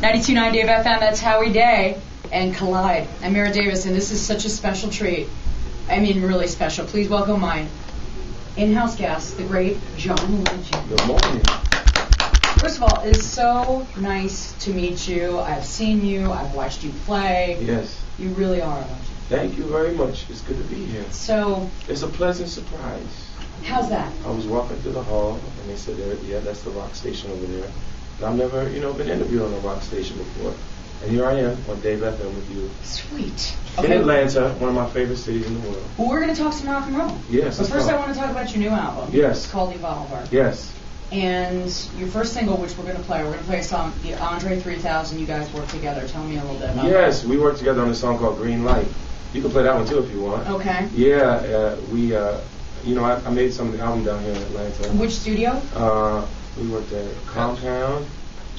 92.9 Dave FM, that's Howie Day and Collide. I'm Mara Davis, and this is such a special treat. I mean, really special. Please welcome my in-house guest, the great John Legend. Good morning. First of all, it's so nice to meet you. I've seen you. I've watched you play. Yes. You really are a legend. Thank you very much. It's good to be here. So, it's a pleasant surprise. How's that? I was walking through the hall, and they said, yeah, that's the rock station over there. And I've never, been interviewed on a rock station before. And here I am on Dave FM with you. Sweet. In Atlanta, one of my favorite cities in the world. Well, we're going to talk some rock and roll. Yes. But first I want to talk about your new album. Yes. It's called Evolver. Yes. And your first single, which we're going to play a song, the Andre 3000, you guys worked together. Tell me a little bit about that. Yes, we worked together on a song called Green Light. You can play that one too if you want. Okay. Yeah, I made some of the album down here in Atlanta. Which studio? We worked at Compound.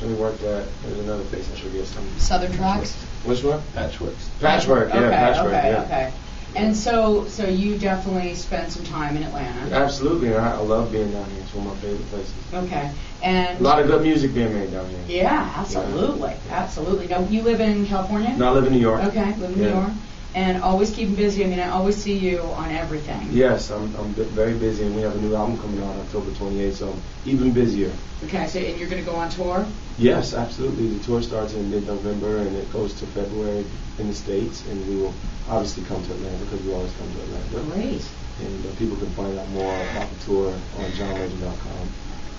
And we worked at, there's another place I should get some. Southern Tracks? Which one? Patchworks. Patchwork, yeah, Patchwork, yeah. Okay. And so you definitely spent some time in Atlanta. Absolutely, and I love being down here. It's one of my favorite places. Okay. And a lot of good music being made down here. Yeah, absolutely. Yeah. Absolutely. Now, you live in California? No, I live in New York. Okay, live in New York. And always keeping busy. I mean, I always see you on everything. Yes, I'm very busy, and we have a new album coming out October 28th, so I'm even busier. Okay, so and you're going to go on tour? Yes, absolutely. The tour starts in mid-November, and it goes to February in the States, and we will obviously come to Atlanta because we always come to Atlanta. Great. And people can find out more about the tour on johnlegend.com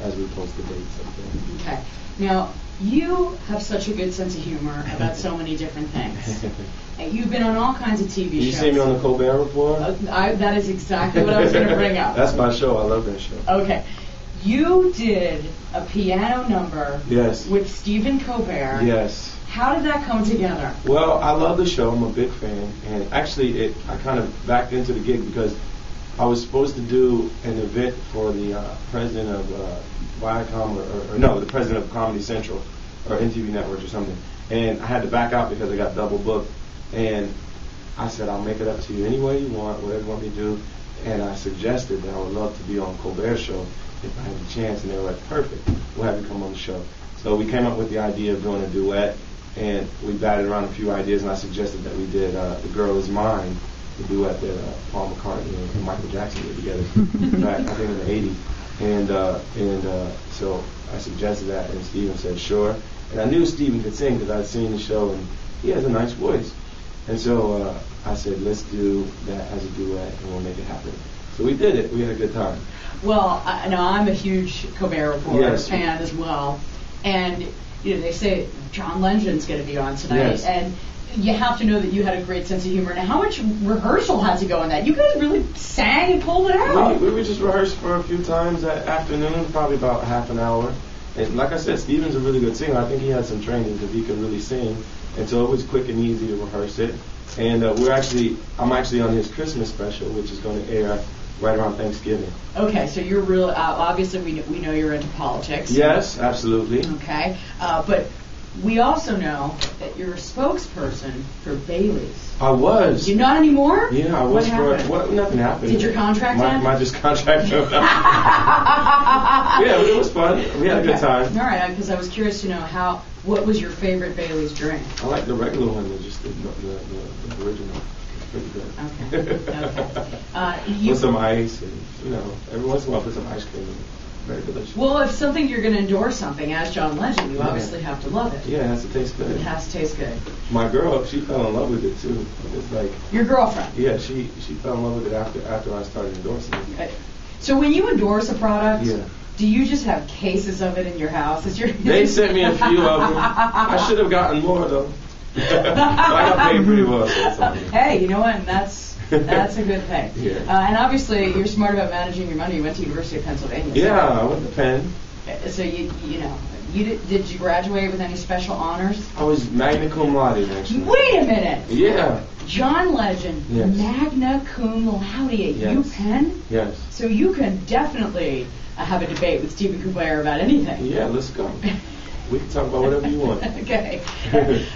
as we post the dates up there. Okay. Now, you have such a good sense of humor about so many different things. And you've been on all kinds of TV shows. You see me on the Colbert Report? That is exactly what I was going to bring up. That's my show. I love that show. Okay. You did a piano number with Stephen Colbert. Yes. How did that come together? Well, I love the show. I'm a big fan. And actually, I kind of backed into the gig because I was supposed to do an event for the president of Viacom, the president of Comedy Central or MTV Network or something. And I had to back out because I got double booked. And I said, I'll make it up to you any way you want, whatever you want me to do. And I suggested that I would love to be on Colbert's show if I had the chance. And they were like, perfect, we'll have you come on the show. So we came up with the idea of doing a duet. And we batted around a few ideas, and I suggested that we did The Girl Is Mine, the duet that Paul McCartney and Michael Jackson did together back, I think, in the 80s. And so I suggested that, and Stephen said, sure. And I knew Stephen could sing because I'd seen the show, and he has a nice voice. And so I said, let's do that as a duet, and we'll make it happen. So we did it. We had a good time. Well, I'm a huge Colbert Report fan as well. And they say John Legend's going to be on tonight, and you have to know that you had a great sense of humor. Now, how much rehearsal had to go in that? You guys really sang and pulled it out. We just rehearsed for a few times that afternoon, probably about half an hour. And like I said, Stephen's a really good singer. I think he had some training because he could really sing, and so it was quick and easy to rehearse it. And I'm actually on his Christmas special, which is going to air right around Thanksgiving. Okay, so you're real. Obviously, we know you're into politics. Yes, absolutely. Okay, but we also know that you're a spokesperson for Bailey's. I was. You're not anymore? Yeah, I was. What happened? Nothing happened. Did your contract end? My contract ended. Yeah, it was fun. We had a good time. All right, because I was curious to know what was your favorite Bailey's drink? I like the regular one, just the original. Pretty good. Okay. With some ice, and every once in a while put some ice cream in it. Very delicious. Well, if you're going to endorse something as John Legend, you obviously have to love it. Yeah, it has to taste good. It has to taste good. My girl, she fell in love with it too. It's like your girlfriend. Yeah, she fell in love with it after I started endorsing it. So when you endorse a product, yeah. Do you just have cases of it in your house? They sent me a few of them. I should have gotten more though. I got paid pretty well. So hey, you know what? And that's a good thing. Yeah. And obviously, you're smart about managing your money. You went to University of Pennsylvania. Yeah, I went to Penn. So did you graduate with any special honors? I was magna cum laude actually. Wait a minute. Yeah. John Legend, magna cum laude at UPenn? Yes. So you can definitely have a debate with Stephen Colbert about anything. Yeah, let's go. We can talk about whatever you want. Okay.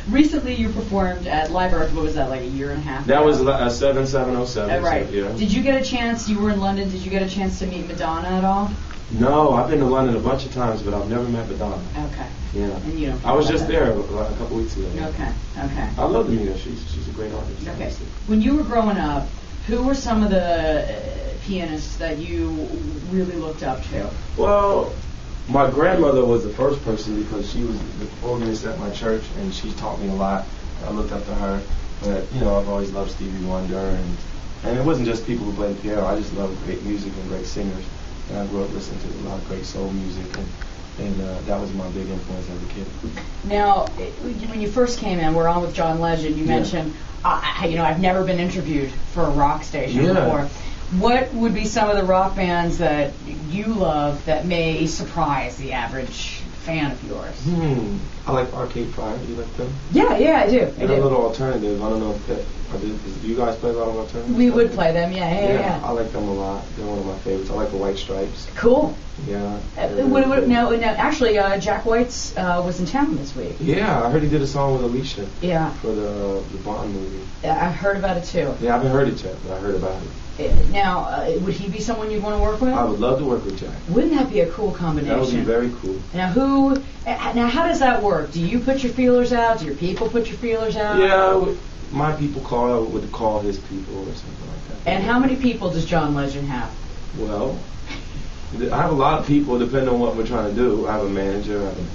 Recently you performed at Live Earth. What was that, like a year and a half ago? That was 7707. Right. So, yeah. Did you get a chance, you were in London, did you get a chance to meet Madonna at all? No, I've been to London a bunch of times, but I've never met Madonna. Okay. Yeah. And you don't I was care just about there a couple weeks ago. Okay. Okay. I love to meet her. She's a great artist. Okay. Honestly. When you were growing up, who were some of the pianists that you really looked up to? Well, my grandmother was the first person because she was the organist at my church, and she taught me a lot. I looked up to her. But, I've always loved Stevie Wonder, and it wasn't just people who played piano. I just love great music and great singers. And I grew up listening to a lot of great soul music, and that was my big influence as a kid. Now, when you first came in, we're on with John Legend. You mentioned, I've never been interviewed for a rock station before. What would be some of the rock bands that you love that may surprise the average fan of yours? I like Arcade Fire. Do you like them? Yeah, I do. They're a little alternative. I don't know if do you guys play a lot of alternative? We would play them, yeah. I like them a lot. They're one of my favorites. I like the White Stripes. Cool. Yeah. Now, actually, Jack White's was in town this week. Yeah, I heard he did a song with Alicia. Yeah. For the Bond movie. I've heard about it too. Yeah, I haven't heard it yet, but I heard about it. Now, would he be someone you'd want to work with? I would love to work with Jack. Wouldn't that be a cool combination? That would be very cool. Now, how does that work? Do you put your feelers out? Do your people put your feelers out? Yeah, my people would call his people or something like that. And how many people does John Legend have? Well, I have a lot of people depending on what we're trying to do. I have a manager, I have an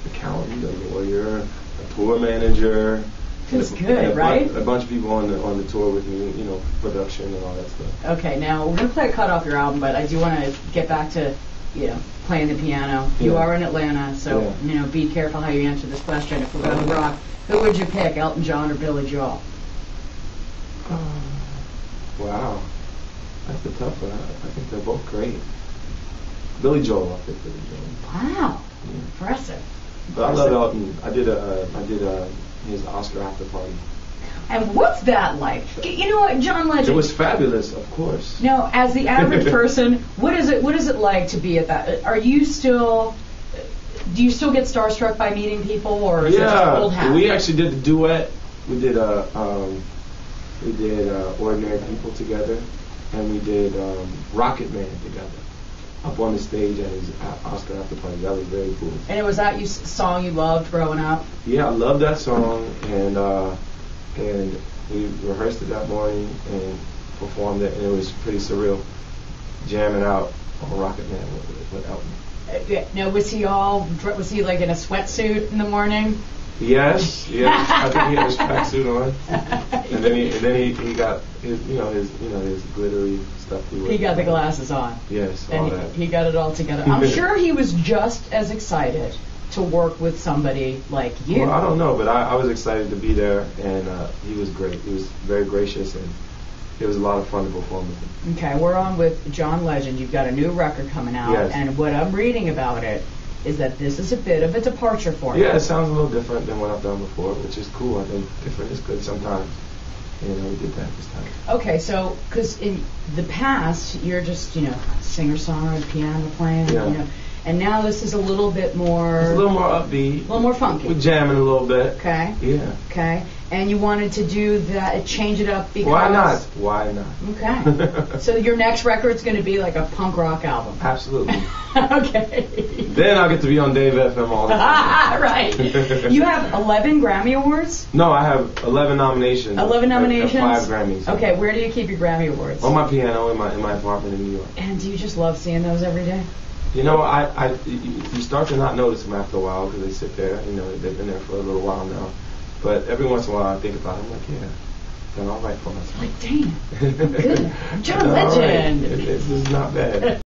accountant, a lawyer, a tour manager. That's good, right? A bunch of people on the tour with me, production and all that stuff. Okay, now we're going to play a cut off your album, but I do want to get back to, playing the piano. You are in Atlanta, so, be careful how you answer this question. If we're going to rock, who would you pick, Elton John or Billy Joel? Wow. That's a tough one. I think they're both great. Billy Joel, I'll pick Billy Joel. Wow. Impressive. But I love Elton. I did his Oscar after party. And what's that like? You know what, John Legend? It was fabulous, of course. Now, as the average person, what is it like to be at that? Do you still get starstruck by meeting people, or is it just old hat? We actually did the duet. We did Ordinary People together, and we did Rocket Man together. Up on the stage at his Oscar after party. That was very cool. And it was that song you loved growing up? Yeah, I loved that song, and we rehearsed it that morning and performed it, and it was pretty surreal, jamming out on Rocket Man with Elton. Now, was he like in a sweatsuit in the morning? Yes. I think he had his tracksuit on, and then he got his glittery stuff. He got the glasses on. Yes, all that. He got it all together. I'm sure he was just as excited to work with somebody like you. Well, I don't know, but I was excited to be there, and he was great. He was very gracious, and it was a lot of fun to perform with him. Okay, we're on with John Legend. You've got a new record coming out, and what I'm reading about it is that this is a bit of a departure for you. Yeah, it sounds a little different than what I've done before, which is cool. I think different is good sometimes. We did that this time. Okay, so, because in the past, you're just, singer-songwriter, piano playing, and now this is a little bit more... It's a little more upbeat. A little more funky. We're jamming a little bit. Okay. Yeah. Okay. And you wanted to do that, change it up because... Why not? Okay. So your next record's going to be like a punk rock album. Absolutely. Okay. Then I'll get to be on Dave FM all the time. Right. You have 11 Grammy Awards? No, I have 11 nominations. 11 nominations? And 5 Grammys. Okay, where do you keep your Grammy Awards? On my piano in my apartment in New York. And do you just love seeing those every day? You start to not notice them after a while because they sit there. They've been there for a little while now. But every once in a while I think about it. I'm like, done all right for myself. Like, damn, I'm good. I'm John Legend. Right. This is not bad.